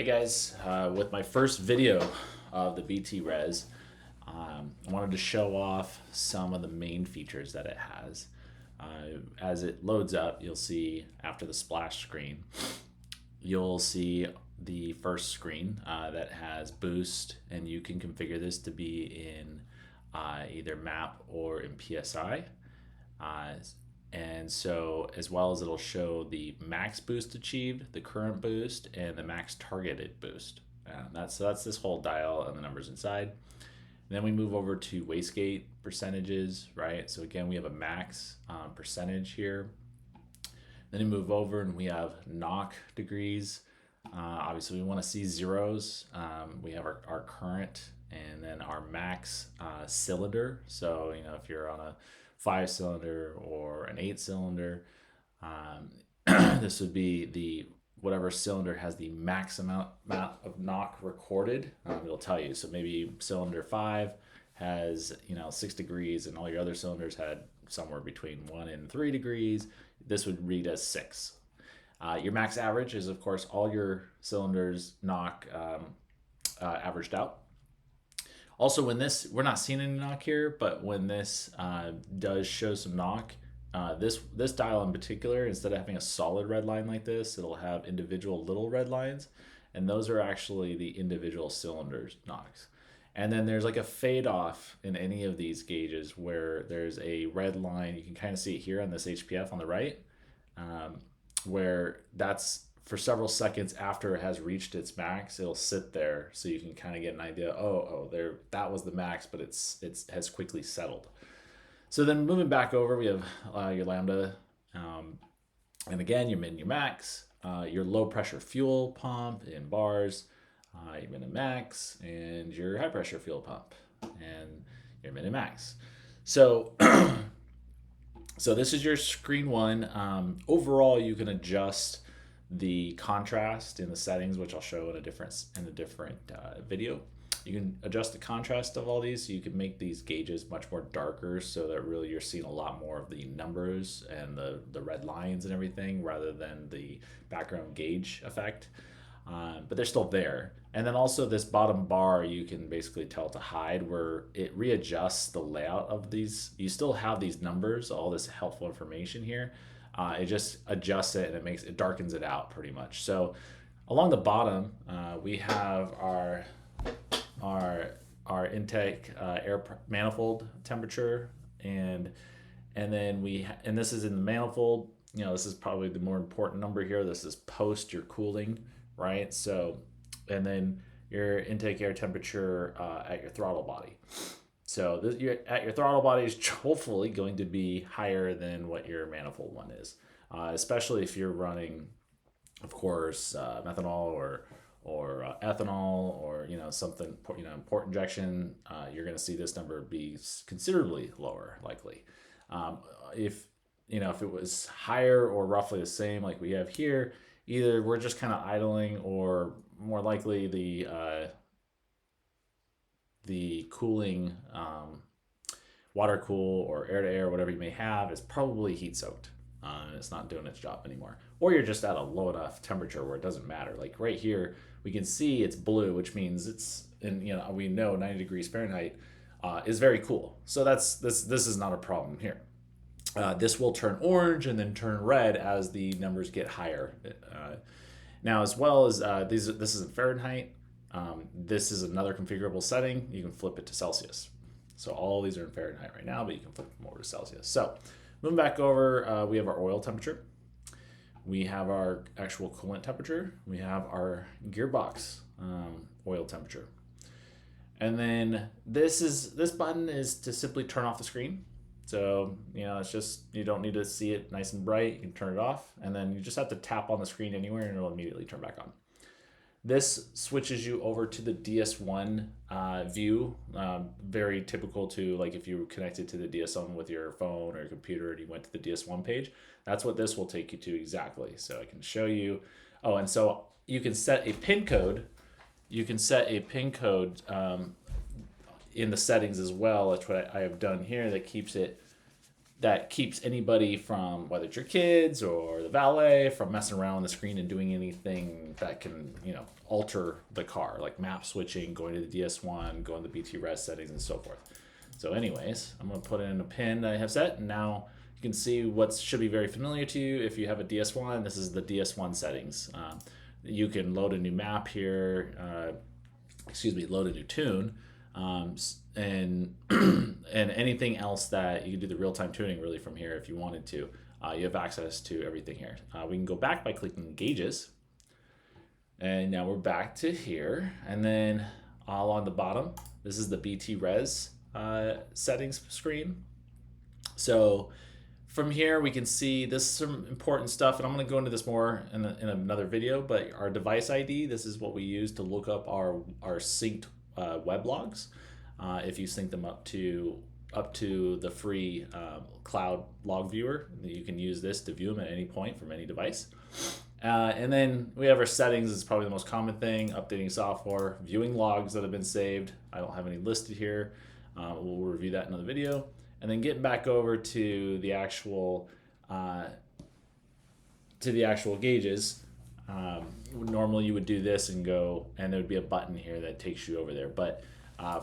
Hey guys, with my first video of the bTres, I wanted to show off some of the main features that it has. As it loads up, you'll see after the splash screen, you'll see the first screen that has boost, and you can configure this to be in either map or in PSI. Uh, and so, as well as it'll show the max boost achieved, the current boost, and the max targeted boost. That's this whole dial and the numbers inside. And then we move over to wastegate percentages, right? So again, we have a max percentage here. Then we move over and we have knock degrees. Obviously, we want to see zeros. We have our current and then our max cylinder. So, if you're on a 5-cylinder or an 8-cylinder, this would be the whatever cylinder has the max amount of knock recorded. It'll tell you. So maybe cylinder 5 has 6 degrees, and all your other cylinders had somewhere between 1 and 3 degrees. This would read as 6. Your max average is, of course, all your cylinders knock averaged out. Also, when we're not seeing any knock here, but when this does show some knock, this dial in particular, instead of having a solid red line like this, it'll have individual little red lines, and those are actually the individual cylinders knocks. And then there's like a fade off in any of these gauges where there's a red line. You can kind of see it here on this HPF on the right, where that's for several seconds after it has reached its max. It'll sit there, so you can kind of get an idea. There, that was the max, but it has quickly settled. So then moving back over, we have your lambda, and again your min, your max, your low pressure fuel pump in bars, your min and max, and your high pressure fuel pump and your min and max. So so this is your screen one. Overall, you can adjust the contrast in the settings, which I'll show in a different video. You can adjust the contrast of all these, so you can make these gauges much more darker, so that really you're seeing a lot more of the numbers and the red lines and everything, rather than the background gauge effect. But they're still there. And then also this bottom bar, you can basically tell to hide, where it readjusts the layout of these. You still have these numbers, all this helpful information here. It just adjusts it, and it darkens it out pretty much. So along the bottom, we have our intake air manifold temperature, and then and this is in the manifold. This is probably the more important number here. This is post your cooling, right? So, and then your intake air temperature at your throttle body. So at your throttle body is hopefully going to be higher than what your manifold one is, especially if you're running, of course, methanol or ethanol, or something, port injection. You're going to see this number be considerably lower, likely. If it was higher or roughly the same like we have here, either we're just kind of idling, or more likely the cooling, water cool or air to air, whatever you may have, is probably heat soaked, and it's not doing its job anymore. Or you're just at a low enough temperature where it doesn't matter. Like right here, we can see it's blue, which means it's we know 90 degrees Fahrenheit is very cool. So this is not a problem here. This will turn orange and then turn red as the numbers get higher. Now, as well as this is in Fahrenheit. This is another configurable setting. You can flip it to Celsius. So all these are in Fahrenheit right now, but you can flip them over to Celsius. So moving back over, we have our oil temperature. We have our actual coolant temperature. We have our gearbox oil temperature. And then this button is to simply turn off the screen. So, it's just, you don't need to see it nice and bright. You can turn it off, and then you just have to tap on the screen anywhere, and it'll immediately turn back on. This switches you over to the DS1 view. Very typical to, like, if you were connected to the DS1 with your phone or your computer and you went to the DS1 page, that's what this will take you to exactly. So I can show you. Oh, and so you can set a pin code. You can set a pin code in the settings as well. That's what I have done here, that keeps it that keeps anybody from, whether it's your kids or the valet, from messing around on the screen and doing anything that can, alter the car, like map switching, going to the DS1, going to the bTres settings, and so forth. So anyways, I'm going to put in a pin that I have set, and now you can see what should be very familiar to you if you have a DS1. This is the DS1 settings. You can load a new map here, load a new tune, and and anything else that you can do the real-time tuning really from here if you wanted to. You have access to everything here. We can go back by clicking gauges, and now we're back to here, and then all on the bottom, this is the bTres settings screen. So from here we can see this is some important stuff, and I'm going to go into this more in another video, but our device ID, this is what we use to look up our synced web logs. If you sync them up to the free cloud log viewer, you can use this to view them at any point from any device. And then we have our settings. Is probably the most common thing: updating software, viewing logs that have been saved. I don't have any listed here. We'll review that in another video. And then getting back over to the actual gauges. Normally you would do this and go, and there would be a button here that takes you over there. But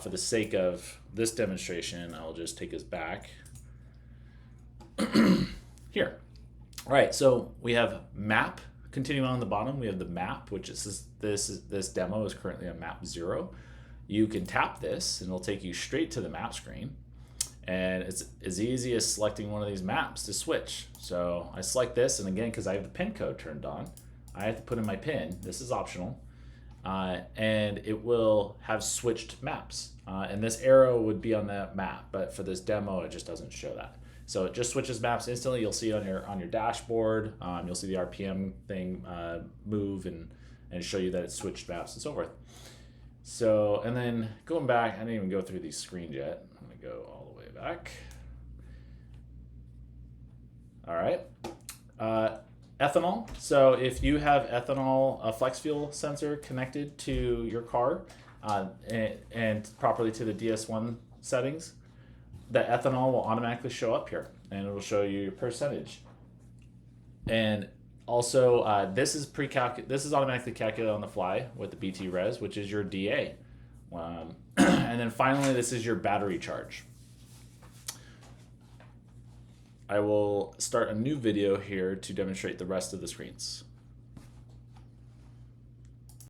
for the sake of this demonstration, I'll just take us back here. All right, so we have map. Continuing on the bottom, we have the map, which is this demo is currently on map 0. You can tap this, and it'll take you straight to the map screen. And it's as easy as selecting one of these maps to switch. So I select this, and again, because I have the pin code turned on, I have to put in my pin. This is optional. And it will have switched maps. And this arrow would be on that map, but for this demo, it just doesn't show that. So it just switches maps instantly. You'll see it on your dashboard. You'll see the RPM thing move and show you that it's switched maps and so forth. So, and then going back, I didn't even go through these screens yet. I'm gonna go all the way back. All right. Ethanol. So if you have ethanol, a flex fuel sensor connected to your car and properly to the DS1 settings, the ethanol will automatically show up here, and it will show you your percentage. And also, this is automatically calculated on the fly with the bTres, which is your DA. And then finally, this is your battery charge. I will start a new video here to demonstrate the rest of the screens.